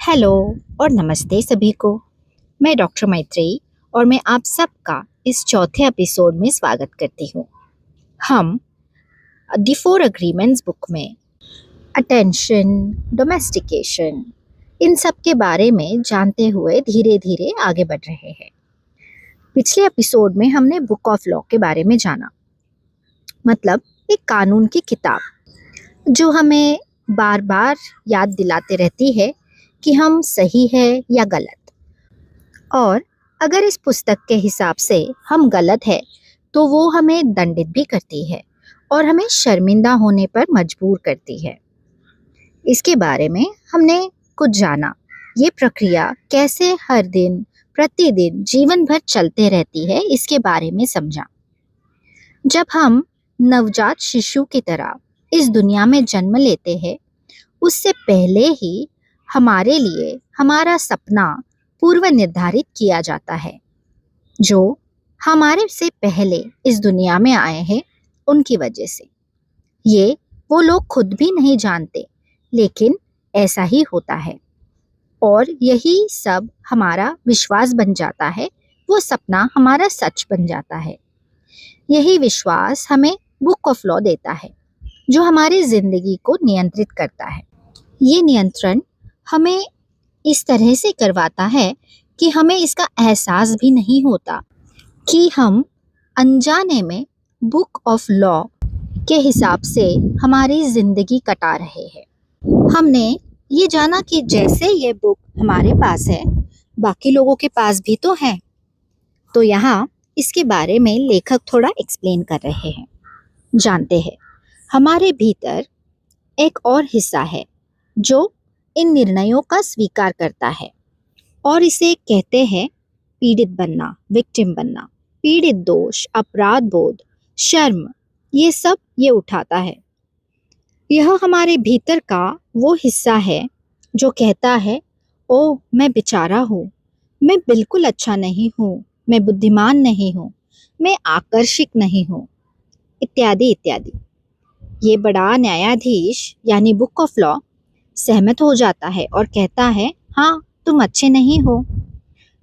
Hello और नमस्ते सभी को। मैं डॉक्टर मैत्रेयी और मैं आप सबका इस चौथे एपिसोड में स्वागत करती हूँ। हम द फोर अग्रीमेंट्स बुक में अटेंशन, डोमेस्टिकेशन, इन सब के बारे में जानते हुए धीरे धीरे आगे बढ़ रहे हैं। पिछले एपिसोड में हमने बुक ऑफ लॉ के बारे में जाना, मतलब एक कानून की किताब जो हमें बार बार याद दिलाते रहती है कि हम सही है या गलत, और अगर इस पुस्तक के हिसाब से हम गलत है तो वो हमें दंडित भी करती है और हमें शर्मिंदा होने पर मजबूर करती है। इसके बारे में हमने कुछ जाना, ये प्रक्रिया कैसे हर दिन प्रतिदिन जीवन भर चलते रहती है इसके बारे में समझा। जब हम नवजात शिशु की तरह इस दुनिया में जन्म लेते हैं, उससे पहले ही हमारे लिए हमारा सपना पूर्व निर्धारित किया जाता है। जो हमारे से पहले इस दुनिया में आए हैं उनकी वजह से। ये वो लोग खुद भी नहीं जानते, लेकिन ऐसा ही होता है और यही सब हमारा विश्वास बन जाता है। वो सपना हमारा सच बन जाता है। यही विश्वास हमें बुक ऑफ लॉ देता है, जो हमारी जिंदगी को नियंत्रित करता है। ये नियंत्रण हमें इस तरह से करवाता है कि हमें इसका एहसास भी नहीं होता कि हम अनजाने में बुक ऑफ लॉ के हिसाब से हमारी जिंदगी कटा रहे हैं। हमने ये जाना कि जैसे ये बुक हमारे पास है, बाकी लोगों के पास भी तो है। तो यहाँ इसके बारे में लेखक थोड़ा एक्सप्लेन कर रहे हैं। जानते हैं, हमारे भीतर एक और हिस्सा है जो इन निर्णयों का स्वीकार करता है, और इसे कहते हैं पीड़ित बनना, विक्टिम बनना। पीड़ित दोष, अपराध बोध, शर्म, ये सब ये उठाता है। यह हमारे भीतर का वो हिस्सा है जो कहता है, ओ मैं बेचारा हूँ, मैं बिल्कुल अच्छा नहीं हूँ, मैं बुद्धिमान नहीं हूँ, मैं आकर्षक नहीं हूँ, इत्यादि इत्यादि। ये बड़ा न्यायाधीश यानी बुक ऑफ लॉ सहमत हो जाता है और कहता है, हाँ तुम अच्छे नहीं हो।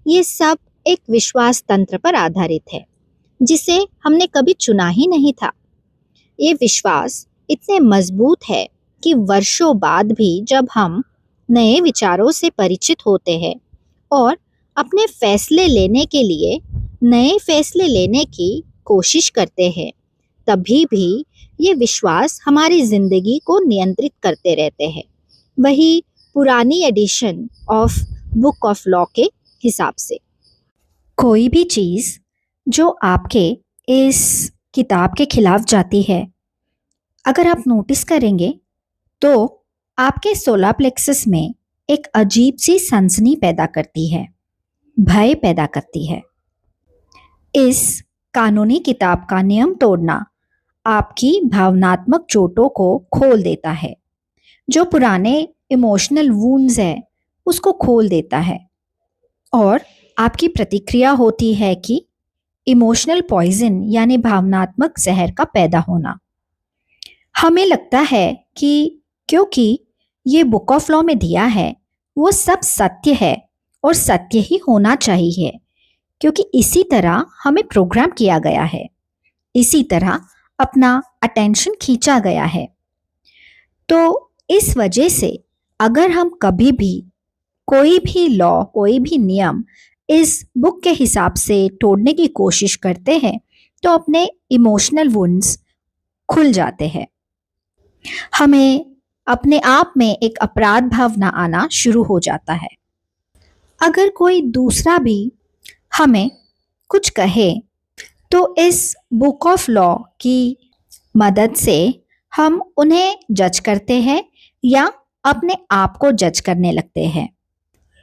ये सब एक विश्वास तंत्र पर आधारित है जिसे हमने कभी चुना ही नहीं था। ये विश्वास इतने मजबूत है कि वर्षों बाद भी जब हम नए विचारों से परिचित होते हैं और अपने फैसले लेने के लिए नए फैसले लेने की कोशिश करते हैं, तभी भी ये विश्वास हमारी जिंदगी को नियंत्रित करते रहते हैं, वही पुरानी edition of book of law के हिसाब से। कोई भी चीज़ जो आपके इस किताब के खिलाफ जाती है, अगर आप नोटिस करेंगे तो आपके सोलर प्लेक्सस में एक अजीब सी सनसनी पैदा करती है, भय पैदा करती है। इस कानूनी किताब का नियम तोड़ना आपकी भावनात्मक चोटों को खोल देता है, जो पुराने इमोशनल वुंड्स है उसको खोल देता है, और आपकी प्रतिक्रिया होती है कि इमोशनल पॉइजन यानी भावनात्मक जहर का पैदा होना। हमें लगता है कि क्योंकि ये बुक ऑफ लॉ में दिया है वो सब सत्य है और सत्य ही होना चाहिए, क्योंकि इसी तरह हमें प्रोग्राम किया गया है, इसी तरह अपना अटेंशन खींचा गया है। तो इस वजह से अगर हम कभी भी कोई भी लॉ, कोई भी नियम इस बुक के हिसाब से तोड़ने की कोशिश करते हैं तो अपने इमोशनल वुंड्स खुल जाते हैं। हमें अपने आप में एक अपराध भावना आना शुरू हो जाता है। अगर कोई दूसरा भी हमें कुछ कहे तो इस बुक ऑफ लॉ की मदद से हम उन्हें जज करते हैं या अपने आप को जज करने लगते हैं।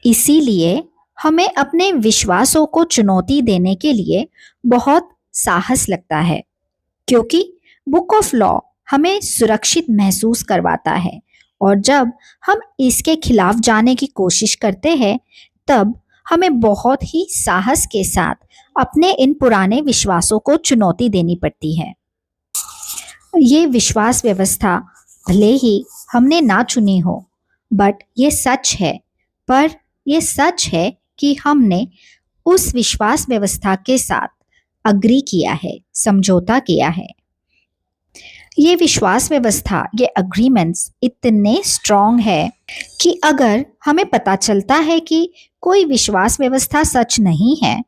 इसीलिए हमें अपने विश्वासों को चुनौती देने के लिए बहुत साहस लगता है, क्योंकि बुक ऑफ लॉ हमें सुरक्षित महसूस करवाता है, और जब हम इसके खिलाफ जाने की कोशिश करते हैं तब हमें बहुत ही साहस के साथ अपने इन पुराने विश्वासों को चुनौती देनी पड़ती है। ये विश्वास व्यवस्था भले ही हमने ना चुनी हो, बट ये सच है पर यह सच है कि हमने उस विश्वास व्यवस्था के साथ अग्री किया है, समझौता किया है। ये विश्वास व्यवस्था, ये अग्रीमेंट्स इतने स्ट्रॉन्ग है कि अगर हमें पता चलता है कि कोई विश्वास व्यवस्था सच नहीं है,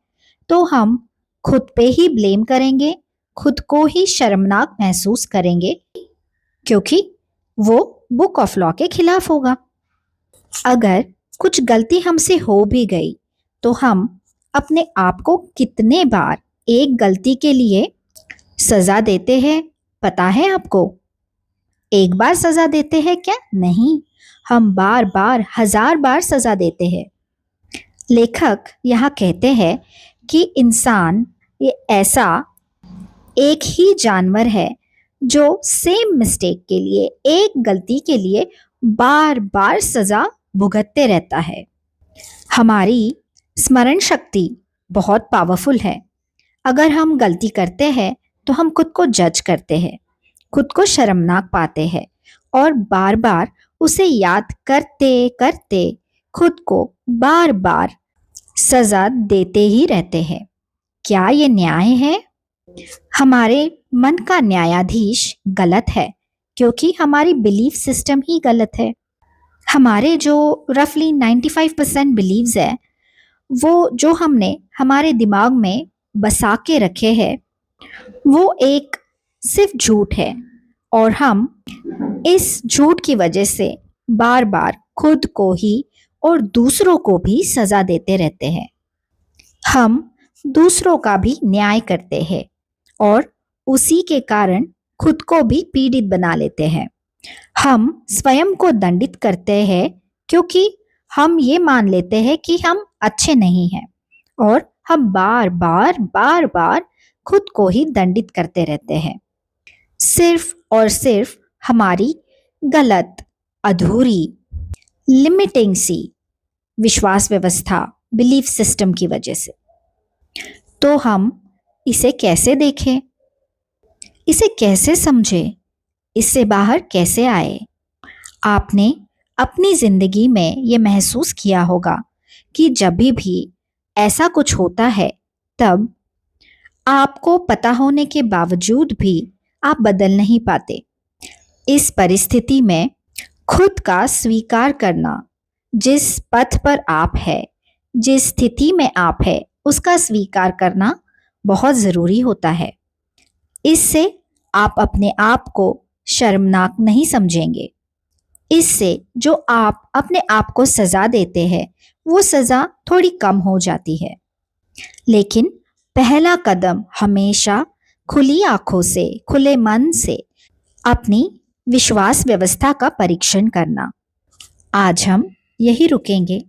तो हम खुद पे ही ब्लेम करेंगे, खुद को ही शर्मनाक महसूस करेंगे, क्योंकि वो बुक ऑफ लॉ के खिलाफ होगा। अगर कुछ गलती हमसे हो भी गई तो हम अपने आप को कितने बार एक गलती के लिए सजा देते हैं, पता है आपको? एक बार सजा देते हैं क्या? नहीं, हम बार बार, 1000 बार सजा देते हैं। लेखक यहाँ कहते हैं कि इंसान ये ऐसा एक ही जानवर है जो सेम मिस्टेक के लिए, एक गलती के लिए बार बार सजा भुगतते रहता है। हमारी स्मरण शक्ति बहुत पावरफुल है। अगर हम गलती करते हैं तो हम खुद को जज करते हैं, खुद को शर्मनाक पाते हैं और बार बार उसे याद करते करते खुद को बार बार सजा देते ही रहते हैं। क्या ये न्याय है? हमारे मन का न्यायाधीश गलत है, क्योंकि हमारी बिलीफ सिस्टम ही गलत है। हमारे जो रफली 95% बिलीव्स है, वो जो हमने हमारे दिमाग में बसा के रखे हैं, वो एक सिर्फ झूठ है और हम इस झूठ की वजह से बार बार खुद को ही और दूसरों को भी सजा देते रहते हैं। हम दूसरों का भी न्याय करते हैं और उसी के कारण खुद को भी पीड़ित बना लेते हैं। हम स्वयं को दंडित करते हैं क्योंकि हम ये मान लेते हैं कि हम अच्छे नहीं हैं और हम बार बार खुद को ही दंडित करते रहते हैं, सिर्फ और सिर्फ हमारी गलत, अधूरी, लिमिटिंग सी विश्वास व्यवस्था, बिलीफ सिस्टम की वजह से। तो हम इसे कैसे देखें, इसे कैसे समझें, इससे बाहर कैसे आए? आपने अपनी जिंदगी में ये महसूस किया होगा कि जब भी ऐसा कुछ होता है, तब आपको पता होने के बावजूद भी आप बदल नहीं पाते। इस परिस्थिति में खुद का स्वीकार करना, जिस पथ पर आप है, जिस स्थिति में आप है, उसका स्वीकार करना बहुत ज़रूरी होता है। इससे आप अपने आप को शर्मनाक नहीं समझेंगे। इससे जो आप अपने आप को सज़ा देते हैं, वो सज़ा थोड़ी कम हो जाती है। लेकिन पहला कदम हमेशा खुली आंखों से, खुले मन से अपनी विश्वास व्यवस्था का परीक्षण करना। आज हम यही रुकेंगे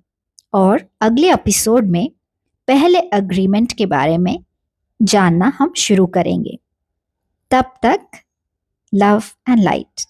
और अगले एपिसोड में पहले अग्रीमेंट के बारे में जानना हम शुरू करेंगे। तब तक लव एंड लाइट।